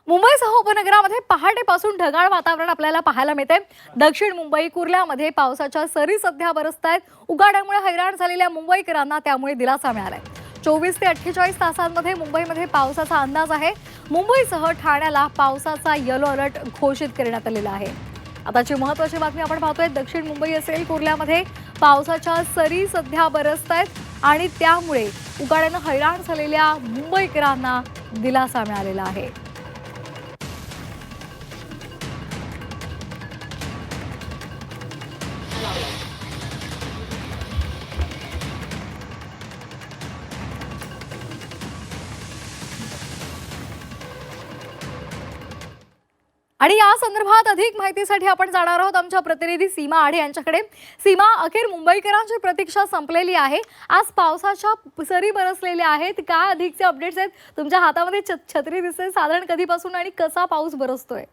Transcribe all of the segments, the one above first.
मुंबईसह उपनगरामध्ये पहाटेपासून ढगाळ वातावरण आपल्याला पाहायला मिळते। दक्षिण मुंबई कुर्ल्यामध्ये पावसाच्या सरी सध्या बरसतायत। उघाड्यामुळे हैराण झालेल्या मुंबईकरांना त्यामुळे दिलासा मिळालाय। 24 ते 48 तासांमध्ये मुंबईमध्ये पावसाचा अंदाज आहे। मुंबईसह ठाण्याला पावसाचा येलो अलर्ट घोषित करण्यात आलेला आहे। आताची महत्त्वाची बातमी आपण पाहतोय। दक्षिण मुंबई असेल कुर्ल्यामध्ये पावसाच्या सरी सध्या बरसतायत आणि त्यामुळे उघाड्याने हैराण झालेल्या मुंबईकरांना दिलासा मिळालेला आहे। आणि या संदर्भात अधिक माहितीसाठी आपण जाणार आहोत आमच्या प्रतिनिधी सीमा आढे यांच्याकडे। सीमा, अखेर मुंबईकरांची प्रतीक्षा संपलेली आहे। आज पावसाच्या सरी बरसलेल्या आहेत। काय अधिकचे अपडेट्स आहेत? तुमच्या हातामध्ये छत्री दिसते, साधारण कधीपासून आणि कसा पाऊस बरसतोय?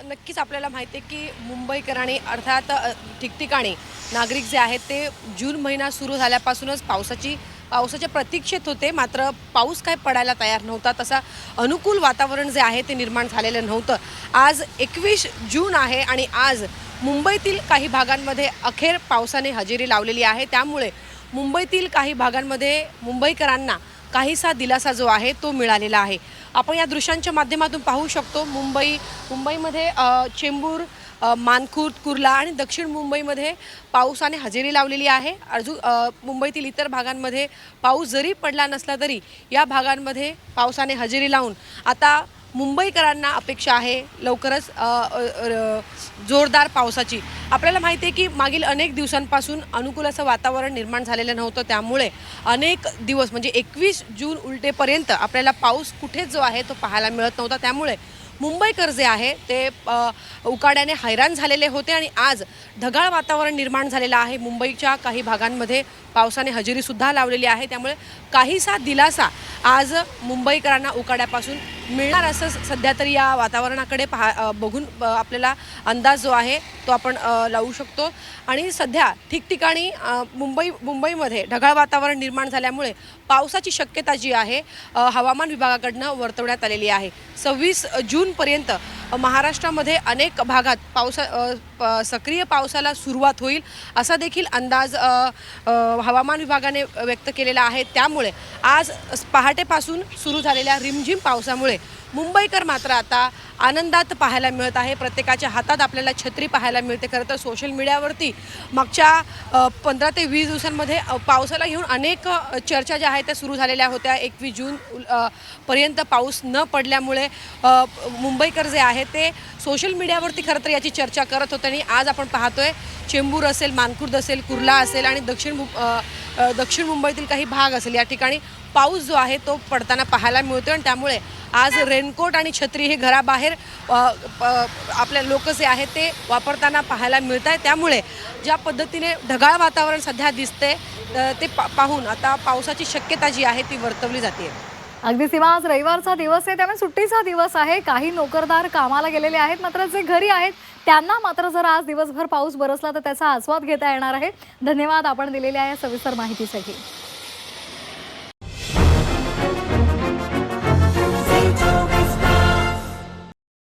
नक्कीच आपल्याला माहिती आहे की मुंबईकरांनी अर्थात ठिकठिकाणी नागरिक जे आहेत ते जून महिना सुरू झाल्यापासूनच पावसाच्या प्रतीक्षेत होते। मात्र पाऊस काय पडायला तयार नव्हता, तसा अनुकूल वातावरण जे आहे ते निर्माण झालेलं नव्हतं। आज 21 जून आहे आणि आज मुंबईतील काही भागांमध्ये अखेर पावसाने हजेरी लावलेली आहे। त्यामुळे मुंबईतील काही भागांमध्ये मुंबईकरांना काहीसा दिलासा जो आहे तो मिळालेला आहे। आपण या दृश्यांच्या माध्यमातून पाहू शकतो मुंबईमध्ये चेंबूर, मानखुर्द, कुर्ला आणि दक्षिण मुंबईमध्ये पावसाने हजेरी लावलेली आहे। अजून मुंबईतील इतर भागांमध्ये पाऊस जरी पडला नसला तरी या भागांमध्ये पावसाने हजेरी लावून आता मुंबईकरांना अपेक्षा आहे लवकरच जोरदार पावसाची। आपल्याला माहिती आहे की मागील अनेक दिवसांपासून अनुकूल असं वातावरण निर्माण झालेलं नव्हतं। त्यामुळे अनेक दिवस म्हणजे 21 जून उलटेपर्यंत आपल्याला पाऊस कुठेच जो आहे तो पाहायला मिळत नव्हता। त्यामुळे मुंबईकर जे आहे ते उकाड्याने हैराण झालेले होते आणि आज ढगाळ वातावरण निर्माण झालेलं आहे। मुंबईच्या काही भागांमध्ये पावसाने हजेरीसुद्धा लावलेली आहे। त्यामुळे काहीसा दिलासा आज मुंबईकरांना उकाड्यापासून मिळणार असं सध्या तरी या वातावरणाकडे बघून आपल्याला अंदाज जो आहे तो आपण लावू शकतो। आणि सध्या ठिकठिकाणी मुंबईमध्ये ढगाळ वातावरण निर्माण झाल्यामुळे पावसाची शक्यता जी आहे हवामान विभागाकडनं वर्तवण्यात आलेली आहे। 26 जूनपर्यंत महाराष्ट्रामध्ये अनेक भागात सक्रिय पावसाला सुरुवात होईल असा देखील अंदाज हवामान विभागाने व्यक्त केलेला आहे। त्यामुळे आज पहाटेपासून सुरू झालेल्या रिमझिम पावसामुळे मुंबईकर मात्र आता आनंदात पाहायला मिळत आहे। प्रत्येकाच्या हातात आपल्याला छत्री पाहायला मिळते। खरं तर सोशल मीडियावरती मागच्या 15 ते 20 दिवसांमध्ये पावसाला घेऊन अनेक चर्चा ज्या आहेत त्या सुरू झालेल्या होत्या। 21 जून पर्यंत पाऊस न पडल्यामुळे मुंबईकर जे आहेत ते सोशल मीडियावरती खरं तर याची चर्चा करत होते। आणि आज आपण पाहतोय चेंबूर असेल, मानखुर्द असेल, कुर्ला असेल आणि दक्षिण मुंबईतील काही भाग असेल या ठिकाणी पाऊस जो आहे तो पडताना पाहायला मिळतो। आणि त्यामुळे आज रेनकोट आणि छत्री हे घराबाहेर आपल्या लोक जे आहेत ते वापरताना पाहायला मिळत आहे। त्यामुळे ज्या पद्धतीने ढगाळ वातावरण सध्या दिसते ते पाहून आता पावसाची शक्यता जी आहे ती वर्तवली जाते। अगदी सीमा, आज रविवारचा दिवस आहे त्यामुळे सुट्टीचा दिवस आहे। काही नोकरदार कामाला गेलेले आहेत, मात्र जे घरी आहेत त्यांना मात्र जर आज दिवसभर पाऊस बरसला तर त्याचा आस्वाद घेता येणार आहे। धन्यवाद आपण दिलेल्या या सविस्तर माहितीसाठी।